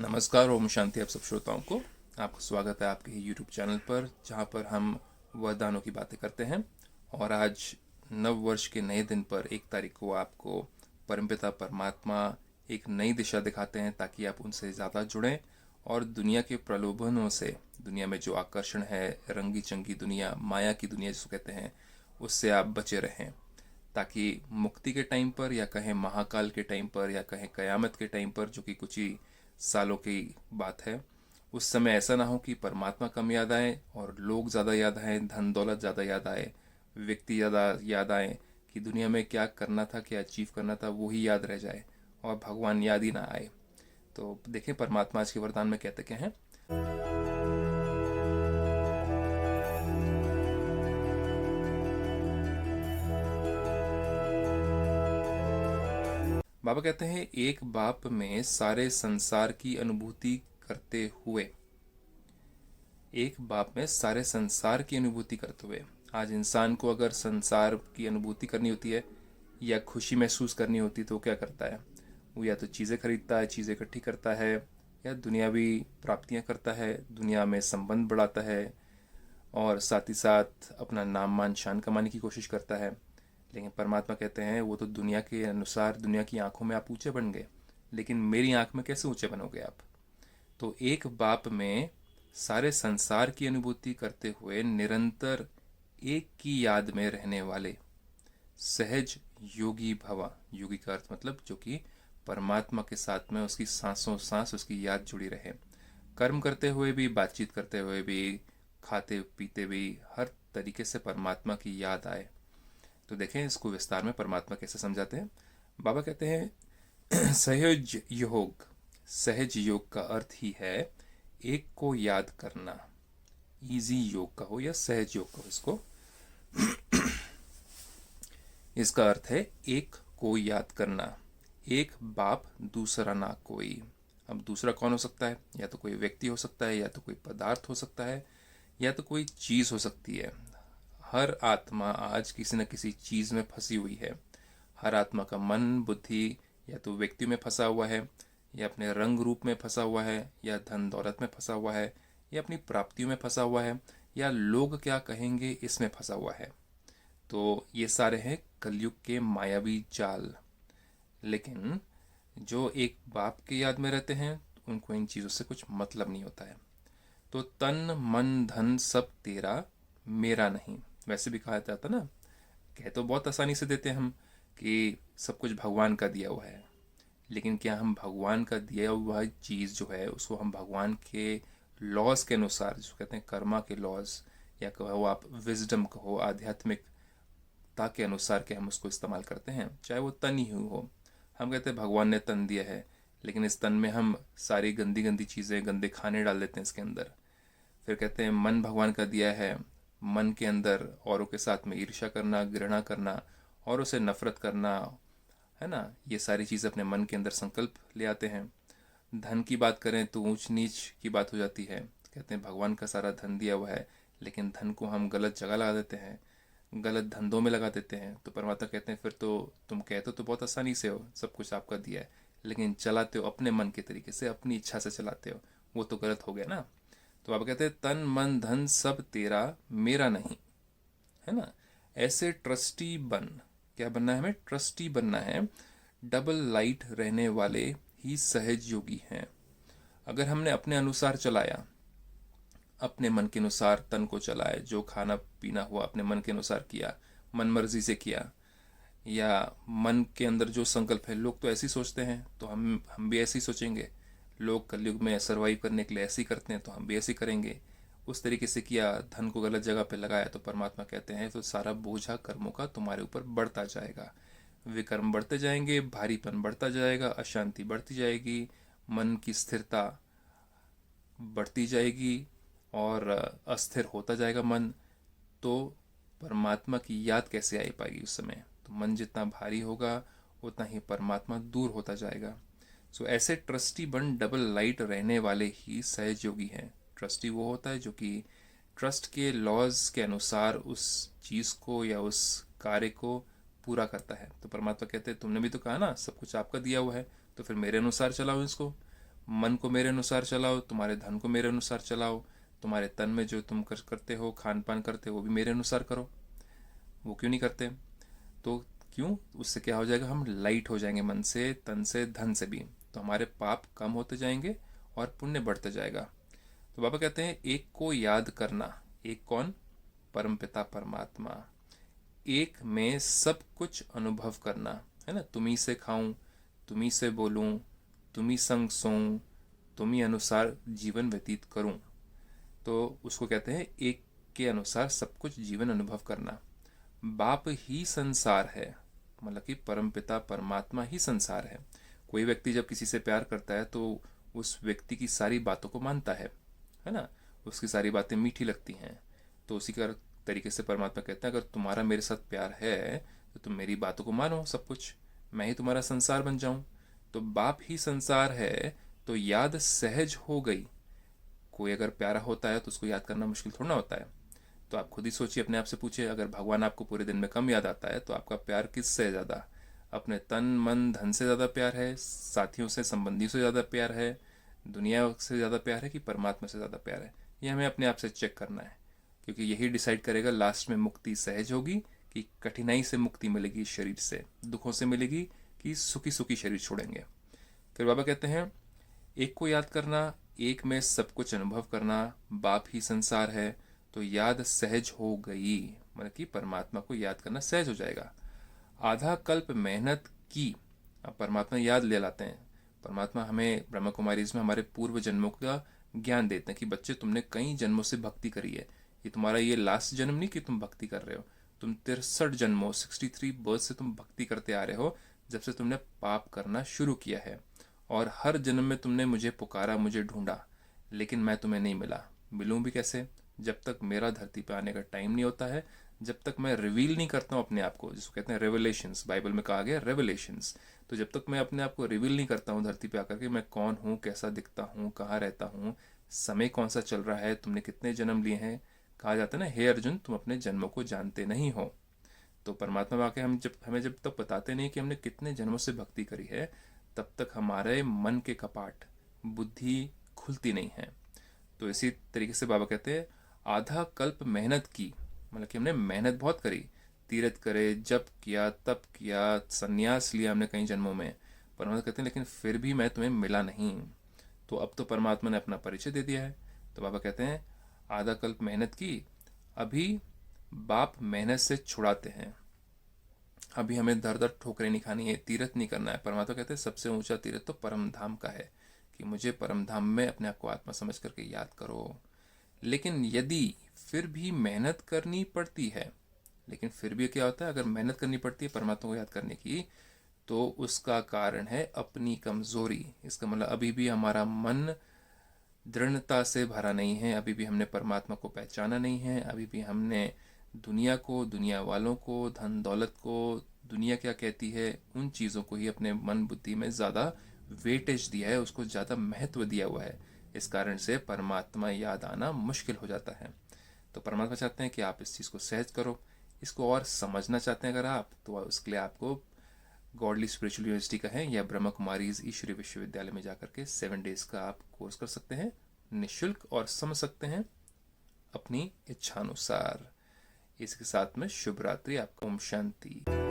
नमस्कार, ओम शांति आप सब श्रोताओं को। आपका स्वागत है आपके ही यूट्यूब चैनल पर, जहां पर हम वरदानों की बातें करते हैं। और आज नव वर्ष के नए दिन पर 1 तारीख को आपको परमपिता परमात्मा एक नई दिशा दिखाते हैं, ताकि आप उनसे ज़्यादा जुड़ें और दुनिया के प्रलोभनों से, दुनिया में जो आकर्षण है, रंगी चंगी दुनिया, माया की दुनिया जिसको कहते हैं, उससे आप बचे रहें। ताकि मुक्ति के टाइम पर, या कहें महाकाल के टाइम पर, या कहें कयामत के टाइम पर, जो कि कुछ ही सालों की बात है, उस समय ऐसा ना हो कि परमात्मा कम याद आए और लोग ज़्यादा याद आए, धन दौलत ज़्यादा याद आए, व्यक्ति ज़्यादा याद आए, कि दुनिया में क्या करना था, क्या अचीव करना था, वो ही याद रह जाए और भगवान याद ही ना आए। तो देखें परमात्मा आज के वरदान में कहते क्या हैं। बाबा कहते हैं, एक बाप में सारे संसार की अनुभूति करते हुए, एक बाप में सारे संसार की अनुभूति करते हुए, आज इंसान को अगर संसार की अनुभूति करनी होती है या खुशी महसूस करनी होती तो क्या करता है? वो या तो चीज़ें खरीदता है, चीज़ें इकट्ठी करता है, या दुनियावी प्राप्तियां करता है, दुनिया में संबंध बढ़ाता है, और साथ ही साथ अपना नाम मान शान कमाने की कोशिश करता है। लेकिन परमात्मा कहते हैं, वो तो दुनिया के अनुसार, दुनिया की आंखों में आप ऊंचे बन गए, लेकिन मेरी आंख में कैसे ऊंचे बनोगे आप? तो एक बाप में सारे संसार की अनुभूति करते हुए निरंतर एक की याद में रहने वाले सहज योगी भवा। योगी का अर्थ मतलब जो कि परमात्मा के साथ में उसकी सांसों सांस उसकी याद जुड़ी रहे, कर्म करते हुए भी, बातचीत करते हुए भी, खाते पीते भी, हर तरीके से परमात्मा की याद आए। तो देखें इसको विस्तार में परमात्मा कैसे समझाते हैं। बाबा कहते हैं, सहज योग, सहज योग का अर्थ ही है एक को याद करना। इजी योग कहो या सहज योग कहो इसको, इसका अर्थ है एक को याद करना। एक बाप दूसरा ना कोई। अब दूसरा कौन हो सकता है? या तो कोई व्यक्ति हो सकता है, या तो कोई पदार्थ हो सकता है, या तो कोई चीज़ हो सकती है। हर आत्मा आज किसी न किसी चीज़ में फंसी हुई है। हर आत्मा का मन बुद्धि या तो व्यक्ति में फंसा हुआ है, या अपने रंग रूप में फंसा हुआ है, या धन दौलत में फंसा हुआ है, या अपनी प्राप्तियों में फंसा हुआ है, या लोग क्या कहेंगे इसमें फंसा हुआ है। तो ये सारे हैं कलयुग के मायावी जाल। लेकिन जो एक बाप की याद में रहते हैं, उनको इन चीज़ों से कुछ मतलब नहीं होता है। तो तन मन धन सब तेरा, मेरा नहीं। वैसे भी कहा जाता ना, कह तो बहुत आसानी से देते हैं हम कि सब कुछ भगवान का दिया हुआ है, लेकिन क्या हम भगवान का दिया हुआ चीज़ जो है उसको हम भगवान के लॉज के अनुसार, जो कहते हैं कर्मा के लॉज, या कहो आप विजडम कहो, आध्यात्मिकता के अनुसार के हम उसको इस्तेमाल करते हैं? चाहे वो तन ही हो। हम कहते हैं भगवान ने तन दिया है, लेकिन इस तन में हम सारी गंदी गंदी चीज़ें, गंदे खाने डाल देते हैं इसके अंदर। फिर कहते हैं मन भगवान का दिया है, मन के अंदर औरों के साथ में ईर्ष्या करना, घृणा करना, औरों से नफरत करना, है ना, ये सारी चीज़ अपने मन के अंदर संकल्प ले आते हैं। धन की बात करें तो ऊंच नीच की बात हो जाती है। कहते हैं भगवान का सारा धन दिया हुआ है, लेकिन धन को हम गलत जगह लगा देते हैं, गलत धंधों में लगा देते हैं। तो परमात्मा कहते हैं, फिर तो तुम कहते तो बहुत आसानी से हो, सब कुछ आपका दिया है, लेकिन चलाते हो अपने मन के तरीके से, अपनी इच्छा से चलाते हो, वो तो गलत हो गया ना। तो आप कहते हैं तन मन धन सब तेरा, मेरा नहीं, है ना। ऐसे ट्रस्टी बन। क्या बनना है हमें? ट्रस्टी बनना है। डबल लाइट रहने वाले ही सहज योगी हैं। अगर हमने अपने अनुसार चलाया, अपने मन के अनुसार तन को चलाए, जो खाना पीना हुआ अपने मन के अनुसार किया, मन मर्जी से किया, या मन के अंदर जो संकल्प है, लोग तो ऐसे ही सोचते हैं तो हम भी ऐसे ही सोचेंगे। लोग कलयुग में सर्वाइव करने के लिए ऐसे ही करते हैं तो हम भी ऐसे ही करेंगे। उस तरीके से किया, धन को गलत जगह पे लगाया, तो परमात्मा कहते हैं तो सारा बोझा कर्मों का तुम्हारे ऊपर बढ़ता जाएगा। विकर्म बढ़ते जाएंगे, भारीपन बढ़ता जाएगा, अशांति बढ़ती जाएगी, मन की स्थिरता बढ़ती जाएगी, और अस्थिर होता जाएगा मन। तो परमात्मा की याद कैसे आ पाएगी उस समय? तो मन जितना भारी होगा, उतना ही परमात्मा दूर होता जाएगा। सो ऐसे ट्रस्टी बन डबल लाइट रहने वाले ही सहज योगी हैं। ट्रस्टी वो होता है जो कि ट्रस्ट के लॉज के अनुसार उस चीज़ को या उस कार्य को पूरा करता है। तो परमात्मा कहते हैं, तुमने भी तो कहा ना सब कुछ आपका दिया हुआ है, तो फिर मेरे अनुसार चलाओ इसको। मन को मेरे अनुसार चलाओ, तुम्हारे धन को मेरे अनुसार चलाओ, तुम्हारे तन में जो तुम करते हो, खान पान करते हो, वो भी मेरे अनुसार करो। वो क्यों नहीं करते? तो क्यों? उससे क्या हो जाएगा, हम लाइट हो जाएंगे मन से, तन से, धन से भी। तो हमारे पाप कम होते जाएंगे और पुण्य बढ़ते जाएगा। तो बाबा कहते हैं एक को याद करना। एक कौन? परमपिता परमात्मा। एक में सब कुछ अनुभव करना, है ना। तुम्ही से खाऊं, तुम्ही से बोलूं, तुम्ही संग सोऊं, तुम्ही अनुसार जीवन व्यतीत करूं। तो उसको कहते हैं एक के अनुसार सब कुछ जीवन अनुभव करना। बाप ही संसार है, मतलब कि परमपिता परमात्मा ही संसार है। कोई व्यक्ति जब किसी से प्यार करता है तो उस व्यक्ति की सारी बातों को मानता है ना। उसकी सारी बातें मीठी लगती हैं। तो उसी का तरीके से परमात्मा कहते हैं अगर तुम्हारा मेरे साथ प्यार है तो तुम मेरी बातों को मानो, सब कुछ मैं ही तुम्हारा संसार बन जाऊं। तो बाप ही संसार है तो याद सहज हो गई। कोई अगर प्यारा होता है तो उसको याद करना मुश्किल थोड़ा ना होता है। तो आप खुद ही सोचिए, अपने आप से पूछिए, अगर भगवान आपको पूरे दिन में कम याद आता है तो आपका प्यार किससे ज़्यादा? अपने तन मन धन से ज़्यादा प्यार है, साथियों से संबंधियों से ज़्यादा प्यार है, दुनिया से ज़्यादा प्यार है, कि परमात्मा से ज़्यादा प्यार है? ये हमें अपने आप से चेक करना है, क्योंकि यही डिसाइड करेगा लास्ट में मुक्ति सहज होगी कि कठिनाई से मुक्ति मिलेगी, शरीर से दुखों से मिलेगी, कि सुखी सुखी शरीर छोड़ेंगे। फिर बाबा कहते हैं एक को याद करना, एक में सब कुछ अनुभव करना, बाप ही संसार है तो याद सहज हो गई, मतलब कि परमात्मा को याद करना सहज हो जाएगा। आधा कल्प मेहनत की, अब परमात्मा याद ले लाते हैं। परमात्मा हमें ब्रह्मा कुमारीज में हमारे पूर्व जन्मों का ज्ञान देते हैं कि बच्चे तुमने कई जन्मों से भक्ति करी है, ये तुम्हारा ये लास्ट जन्म नहीं कि तुम भक्ति कर रहे हो। तुम 63 जन्मों 63 बर्थ से तुम भक्ति करते आ रहे हो, जब से तुमने पाप करना शुरू किया है। और हर जन्म में तुमने मुझे पुकारा, मुझे ढूंढा, लेकिन मैं तुम्हें नहीं मिला। मिलूं भी कैसे? जब तक मेरा धरती पे आने का टाइम नहीं होता है, जब तक मैं रिवील नहीं करता हूँ अपने आप को, जिसको कहते हैं रेवलेशंस, बाइबल में कहा गया रेवलेशंस। तो जब तक मैं अपने आप को रिवील नहीं करता हूँ धरती पे आकर के, मैं कौन हूँ, कैसा दिखता हूँ, कहाँ रहता हूँ, समय कौन सा चल रहा है, तुमने कितने जन्म लिए हैं। कहा जाता है ना, हे अर्जुन तुम अपने जन्मों को जानते नहीं हो। तो परमात्मा वाकई हमें जब तक बताते नहीं कि हमने कितने जन्मों से भक्ति करी है, तब तक हमारे मन के कपाट, बुद्धि खुलती नहीं है। तो इसी तरीके से बाबा कहते हैं आधा कल्प मेहनत की, मतलब कि हमने मेहनत बहुत करी, तीर्थ करे, जप किया, तप किया, संन्यास लिया हमने कई जन्मों में। परमात्मा कहते हैं लेकिन फिर भी मैं तुम्हें मिला नहीं। तो अब तो परमात्मा ने अपना परिचय दे दिया है। तो बाबा कहते हैं आधा कल्प मेहनत की, अभी बाप मेहनत से छुड़ाते हैं। अभी हमें दर दर ठोकरें नहीं खानी है, तीर्थ नहीं करना है। परमात्मा कहते हैं सबसे ऊंचा तीर्थ तो परम धाम का है, कि मुझे परम धाम में अपने आप को आत्मा समझ करके याद करो। लेकिन यदि फिर भी मेहनत करनी पड़ती है, लेकिन फिर भी क्या होता है, अगर मेहनत करनी पड़ती है परमात्मा को याद करने की, तो उसका कारण है अपनी कमजोरी। इसका मतलब अभी भी हमारा मन दृढ़ता से भरा नहीं है, अभी भी हमने परमात्मा को पहचाना नहीं है, अभी भी हमने दुनिया को, दुनिया वालों को, धन दौलत को, दुनिया क्या कहती है, उन चीज़ों को ही अपने मन बुद्धि में ज़्यादा वेटेज दिया है, उसको ज़्यादा महत्व दिया हुआ है। इस कारण से परमात्मा याद आना मुश्किल हो जाता है। तो परमात्मा चाहते हैं कि आप इस चीज़ को सहज करो। इसको और समझना चाहते हैं अगर आप, तो उसके लिए आपको गॉडली स्पिरिचुअल यूनिवर्सिटी का है या ब्रह्मा कुमारीज ईश्वरीय विश्वविद्यालय में जाकर के 7 डेज का आप कोर्स कर सकते हैं निःशुल्क, और समझ सकते हैं अपनी इच्छानुसार। इसके साथ में शुभ रात्रि, आपका ओम शांति।